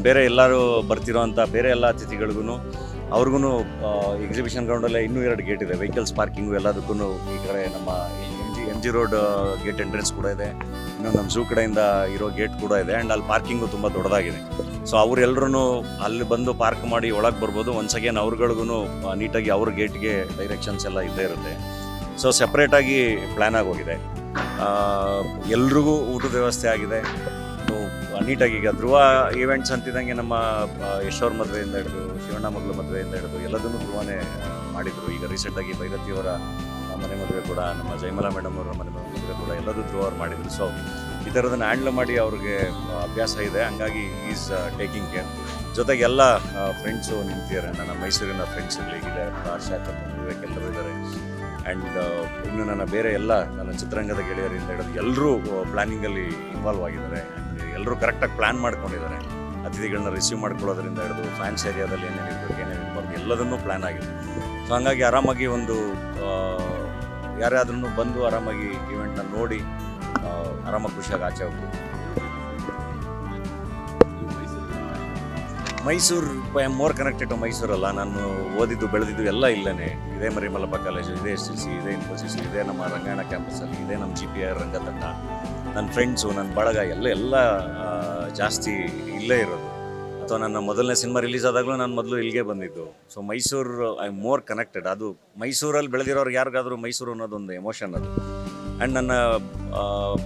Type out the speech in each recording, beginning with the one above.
ಬೇರೆ ಎಲ್ಲರೂ ಬರ್ತಿರೋಂಥ ಬೇರೆ ಎಲ್ಲ ಅತಿಥಿಗಳಿಗೂ ಅವ್ರಿಗೂ ಎಕ್ಸಿಬಿಷನ್ ಗ್ರೌಂಡಲ್ಲೇ ಇನ್ನೂ 2 ಗೇಟ್ ಇದೆ. ವೆಹಿಕಲ್ಸ್ ಪಾರ್ಕಿಂಗು ಎಲ್ಲದಕ್ಕೂ ಈ ಕಡೆ ನಮ್ಮ M G road gate entrance ಕೂಡ ಇದೆ, ಇನ್ನೊಂದು ನಮ್ಮ ಝೂ ಕಡೆಯಿಂದ ಇರೋ ಗೇಟ್ ಕೂಡ ಇದೆ. ಆ್ಯಂಡ್ ಅಲ್ಲಿ ಪಾರ್ಕಿಂಗು ತುಂಬ ದೊಡ್ಡದಾಗಿದೆ. ಸೊ ಅವರೆಲ್ಲರೂ ಅಲ್ಲಿ ಬಂದು ಪಾರ್ಕ್ ಮಾಡಿ ಒಳಗೆ ಬರ್ಬೋದು. ಒನ್ಸ್ ಅಗೇನ್ ಅವ್ರುಗಳಿಗೂ ನೀಟಾಗಿ ಅವ್ರ ಗೇಟ್ಗೆ ಡೈರೆಕ್ಷನ್ಸ್ ಎಲ್ಲ ಇದ್ದೇ ಇರುತ್ತೆ. ಸೊ ಸಪ್ರೇಟಾಗಿ ಪ್ಲ್ಯಾನ್ ಆಗೋಗಿದೆ. ಎಲ್ರಿಗೂ ಊಟದ ವ್ಯವಸ್ಥೆ ಆಗಿದೆ. ನೀಟಾಗಿ ಈಗ ಧ್ರುವ ಈವೆಂಟ್ಸ್ ಅಂತಿದ್ದಂಗೆ ನಮ್ಮ ಯಶೋರ್ ಮದುವೆಯಿಂದ ಹಿಡಿದು ಶಿವಣ್ಣ ಮಗಳ ಮದುವೆಯಿಂದ ಹಿಡಿದು ಎಲ್ಲದನ್ನು ಧ್ರುವನೇ ಮಾಡಿದರು. ಈಗ ರೀಸೆಂಟಾಗಿ ಭೈರತಿಯವರ ಮನೆ ಮದುವೆ ಕೂಡ, ನಮ್ಮ ಜಯಮಲಾ ಮೇಡಮ್ ಅವರ ಮನೆ ಮದುವೆ ಕೂಡ ಎಲ್ಲದೂ ಧ್ರುವ ಅವ್ರು ಮಾಡಿದರು. ಸೊ ಈ ಥರದನ್ನು ಹ್ಯಾಂಡ್ಲ್ ಮಾಡಿ ಅವ್ರಿಗೆ ಅಭ್ಯಾಸ ಇದೆ. ಹಂಗಾಗಿ ಈಸ್ ಟೇಕಿಂಗ್ ಕೇರ್. ಜೊತೆಗೆ ಎಲ್ಲ ಫ್ರೆಂಡ್ಸು ನಿಂತಿದ್ದಾರೆ. ನನ್ನ ಮೈಸೂರಿನ ಫ್ರೆಂಡ್ಸ್ ಇರಲಿ, ಇದೆ ಆಶಾಕ ಎಲ್ಲರೂ ಇದ್ದಾರೆ. ಆ್ಯಂಡ್ ಇನ್ನು ನನ್ನ ಬೇರೆ ಎಲ್ಲ ನನ್ನ ಚಿತ್ರರಂಗದ ಗೆಳೆಯರಿಂದ ಹಿಡಿದು ಎಲ್ಲರೂ ಪ್ಲ್ಯಾನಿಂಗಲ್ಲಿ ಇನ್ವಾಲ್ವ್ ಆಗಿದ್ದಾರೆ. ಎಲ್ಲರೂ ಕರೆಕ್ಟಾಗಿ ಪ್ಲ್ಯಾನ್ ಮಾಡ್ಕೊಂಡಿದ್ದಾರೆ. ಅತಿಥಿಗಳನ್ನ ರಿಸೀವ್ ಮಾಡ್ಕೊಳ್ಳೋದ್ರಿಂದ ಹಿಡಿದು ಫ್ಯಾನ್ಸ್ ಏರಿಯಾದಲ್ಲಿ ಏನೇನು ಇರಬೇಕು ಏನೇನು ಇರಬಾರ್ದು ಎಲ್ಲದನ್ನೂ ಪ್ಲ್ಯಾನ್ ಆಗಿದೆ. ಸೊ ಹಾಗಾಗಿ ಆರಾಮಾಗಿ ಒಂದು ಯಾರಾದ್ರೂ ಬಂದು ಆರಾಮಾಗಿ ಈವೆಂಟ್ನ ನೋಡಿ ಆರಾಮಾಗಿ ಖುಷಿಯಾಗಿ ಆಚೆ ಹೋಗ್ಬೋದು. Mysuru I am more connected to ಮೈಸೂರಲ್ಲ. ನಾನು ಓದಿದ್ದು ಬೆಳೆದಿದ್ದು ಎಲ್ಲ ಇಲ್ಲೇ. ಇದೇ ಮರಿಮಲ್ಲಪ್ಪ ಕಾಲೇಜು, ಇದೇ SLC, ಇದೇ ಇನ್ಫೋಸಿಸ್, ಇದೇ ನಮ್ಮ ರಂಗಾಯಣ ಕ್ಯಾಂಪಸ್ಸಲ್ಲಿ, ಇದೇ ನಮ್ಮ GPR ರಂಗತಂಡ, ನನ್ನ ಫ್ರೆಂಡ್ಸು, ನನ್ನ ಬಳಗ ಎಲ್ಲ ಜಾಸ್ತಿ ಇಲ್ಲೇ ಇರೋದು. ಅಥವಾ ನನ್ನ ಮೊದಲನೇ ಸಿನಿಮಾ ರಿಲೀಸ್ ಆದಾಗಲೂ ನಾನು ಮೊದಲು ಇಲ್ಲಿಗೆ ಬಂದಿದ್ದು. So Mysuru I am more connected. ಅದು ಮೈಸೂರಲ್ಲಿ ಬೆಳೆದಿರೋರ್ಗೆ ಯಾರಿಗಾದರೂ ಮೈಸೂರು ಅನ್ನೋದೊಂದು ಎಮೋಷನ್ ಅದು. ಆ್ಯಂಡ್ ನನ್ನ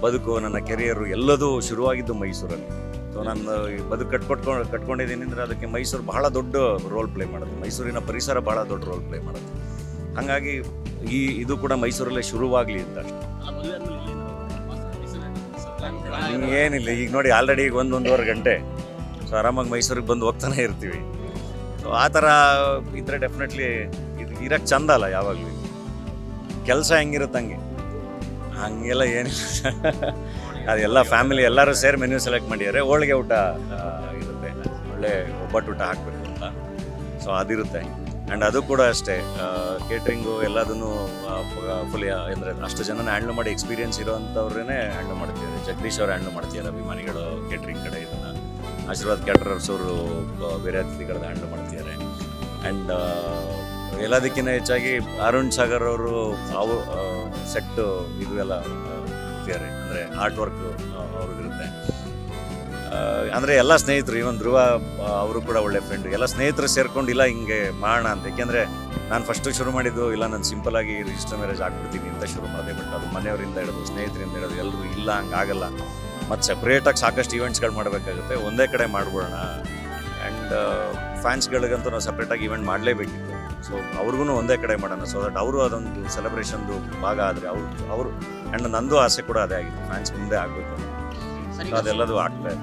ಬದುಕು, ನನ್ನ ಕೆರಿಯರು ಎಲ್ಲದೂ ಶುರುವಾಗಿದ್ದು ಮೈಸೂರಲ್ಲಿ. ಸೊ ನಾನು ಬದುಕು ಕಟ್ಕೊಂಡಿದ್ದೀನಿ ಅಂದರೆ ಅದಕ್ಕೆ ಮೈಸೂರು ಬಹಳ ದೊಡ್ಡ ರೋಲ್ ಪ್ಲೇ ಮಾಡೋದು. ಮೈಸೂರಿನ ಪರಿಸರ ಭಾಳ ದೊಡ್ಡ ರೋಲ್ ಪ್ಲೇ ಮಾಡೋದು. ಹಾಗಾಗಿ ಇದು ಕೂಡ ಮೈಸೂರಲ್ಲೇ ಶುರುವಾಗಲಿ ಅಂತ ಅಷ್ಟೇ. ಏನಿಲ್ಲ, ಈಗ ನೋಡಿ ಆಲ್ರೆಡಿ ಈಗ 1-1.5 ಗಂಟೆ. ಸೊ ಆರಾಮಾಗಿ ಮೈಸೂರಿಗೆ ಬಂದು ಹೋಗ್ತಾನೆ ಇರ್ತೀವಿ. ಸೊ ಆ ಥರ ಇದ್ದರೆ ಡೆಫಿನೆಟ್ಲಿ ಇದು ಇರೋಕ್ಕೆ ಚಂದ ಅಲ್ಲ. ಯಾವಾಗಲೂ ಕೆಲಸ ಹೆಂಗಿರುತ್ತೆ ಹಂಗೆಲ್ಲ ಏನಿಲ್ಲ. ಅದೆಲ್ಲ ಫ್ಯಾಮಿಲಿ ಎಲ್ಲರೂ ಸೇರಿ ಮೆನ್ಯೂ ಸೆಲೆಕ್ಟ್ ಮಾಡಿದ್ದಾರೆ. ಹೋಳಿಗೆ ಊಟ ಇರುತ್ತೆ, ಒಳ್ಳೆ ಒಬ್ಬಟ್ಟು ಊಟ ಹಾಕಬೇಕು ಅಂತ. ಸೊ ಅದಿರುತ್ತೆ. ಆ್ಯಂಡ್ ಅದು ಕೂಡ ಅಷ್ಟೇ, ಕೇಟ್ರಿಂಗು ಎಲ್ಲದನ್ನು ಫುಲ್ ಅಂದರೆ ಅಷ್ಟು ಜನನ ಹ್ಯಾಂಡ್ಲ್ ಮಾಡಿ ಎಕ್ಸ್ಪೀರಿಯನ್ಸ್ ಇರೋವಂಥವ್ರನ್ನೇ ಹ್ಯಾಂಡ್ಲ್ ಮಾಡ್ತಿದ್ದಾರೆ. ಜಗದೀಶ್ ಅವರು ಹ್ಯಾಂಡ್ಲ್ ಮಾಡ್ತಿದ್ದಾರೆ, ಅಭಿಮಾನಿಗಳು ಕೇಟ್ರಿಂಗ್ ಕಡೆ ಇದನ್ನು. ಆಶೀರ್ವಾದ್ ಕ್ಯಾಟ್ರರ್ಸ್ ಅವರು ಬೇರೆ ಅತಿಥಿಗಳನ್ನ ಹ್ಯಾಂಡ್ಲ್ ಮಾಡ್ತಿದ್ದಾರೆ. ಆ್ಯಂಡ್ ಎಲ್ಲದಕ್ಕಿಂತ ಹೆಚ್ಚಾಗಿ ಅರುಣ್ ಸಾಗರ್ ಅವರು ಸೆಟ್ಟು ಇದು ಎಲ್ಲ ಇರ್ತಿದ್ದಾರೆ. ಅಂದರೆ ಆರ್ಟ್ ವರ್ಕ್ ಅವ್ರಿಗಿರುತ್ತೆ. ಅಂದರೆ ಎಲ್ಲ ಸ್ನೇಹಿತರು, ಇವನ್ ಧ್ರುವ ಅವರು ಕೂಡ ಒಳ್ಳೆ ಫ್ರೆಂಡು. ಎಲ್ಲ ಸ್ನೇಹಿತರು ಸೇರ್ಕೊಂಡು ಇಲ್ಲ ಹಿಂಗೆ ಮಾಡೋಣ ಅಂತ. ಏಕೆಂದರೆ ನಾನು ಫಸ್ಟು ಶುರು ಮಾಡಿದ್ದು ಇಲ್ಲ, ನಾನು ಸಿಂಪಲಾಗಿ ರಿಜಿಸ್ಟರ್ ಮ್ಯಾರೇಜ್ ಆಗ್ಬಿಡ್ತೀನಿ ಅಂತ ಶುರು ಮಾಡಿದೆ. ಬಟ್ ಅದು ಮನೆಯವರಿಂದ ಹಿಡಿದು ಸ್ನೇಹಿತರಿಂದ ಹಿಡಿದು ಎಲ್ಲರೂ ಇಲ್ಲ ಹಂಗಾಗಲ್ಲ, ಮತ್ತು ಸಪ್ರೇಟಾಗಿ ಸಾಕಷ್ಟು ಈವೆಂಟ್ಸ್ಗಳು ಮಾಡಬೇಕಾಗುತ್ತೆ, ಒಂದೇ ಕಡೆ ಮಾಡ್ಬಿಡೋಣ. ಆ್ಯಂಡ್ ಫ್ಯಾನ್ಸ್ಗಳಿಗಂತೂ ನಾವು ಸಪ್ರೇಟಾಗಿ ಈವೆಂಟ್ ಮಾಡಲೇಬೇಕಿತ್ತು. ಸೊ ಅವ್ರಿಗೂ ಒಂದೇ ಕಡೆ ಮಾಡೋಣ. ಸೊ ದಟ್ ಅವರು ಅದೊಂದು ಸೆಲೆಬ್ರೇಷನ್ದು ಭಾಗ ಆದರೆ ಅವರು ಆ್ಯಂಡ್ ನಂದು ಆಸೆ ಕೂಡ ಅದೇ ಆಗಿತ್ತು, ಫ್ಯಾನ್ಸ್ ಮುಂದೆ ಆಗಬೇಕು. ಅದೆಲ್ಲದೂ ಆಗ್ತಾ ಇದೆ.